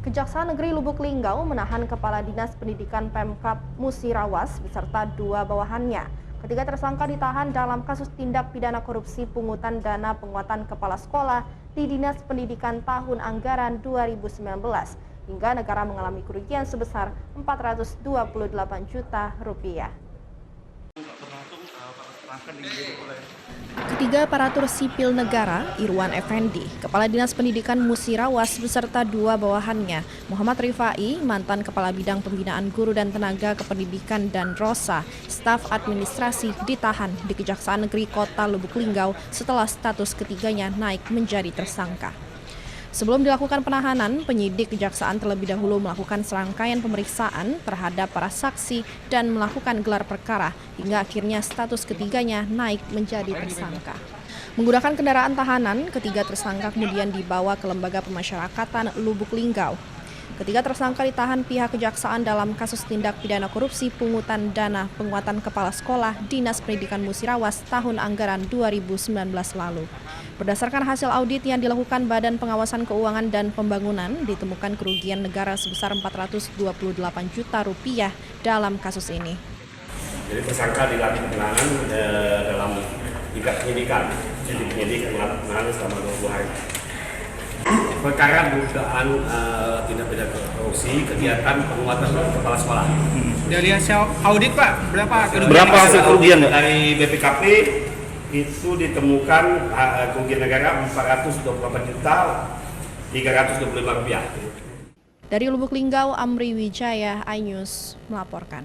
Kejaksaan Negeri Lubuk Linggau menahan Kepala Dinas Pendidikan Pemkab Musirawas beserta dua bawahannya. Ketiga tersangka ditahan dalam kasus tindak pidana korupsi pungutan dana penguatan kepala sekolah di Dinas Pendidikan tahun anggaran 2019 hingga negara mengalami kerugian sebesar 428 juta rupiah. Ketiga aparatur sipil negara, Irwan Effendi, Kepala Dinas Pendidikan Musirawas beserta dua bawahannya, Muhammad Rifai, mantan Kepala Bidang Pembinaan Guru dan Tenaga Kependidikan dan Rosa, staf administrasi ditahan di Kejaksaan Negeri Kota Lubuk Linggau setelah status ketiganya naik menjadi tersangka. Sebelum dilakukan penahanan, penyidik kejaksaan terlebih dahulu melakukan serangkaian pemeriksaan terhadap para saksi dan melakukan gelar perkara hingga akhirnya status ketiganya naik menjadi tersangka. Menggunakan kendaraan tahanan, ketiga tersangka kemudian dibawa ke Lembaga Pemasyarakatan Lubuk Linggau. Ketiga tersangka ditahan pihak kejaksaan dalam kasus tindak pidana korupsi pungutan dana penguatan kepala sekolah Dinas Pendidikan Musirawas tahun anggaran 2019 lalu. Berdasarkan hasil audit yang dilakukan Badan Pengawasan Keuangan dan Pembangunan, ditemukan kerugian negara sebesar 428 juta rupiah dalam kasus ini. Jadi tersangka dilakukan penahanan dalam tingkat penyidikan, jadi penyidik penahanan selama 20 hari. Perkara dugaan tindak pidana korupsi kegiatan penguatan kepala sekolah. Dari hasil audit Pak, berapa hasil kerugian dari BPKP itu ditemukan kerugian negara 428 juta 325 rupiah. Dari Lubuk Linggau, Amri Wijaya, iNews melaporkan.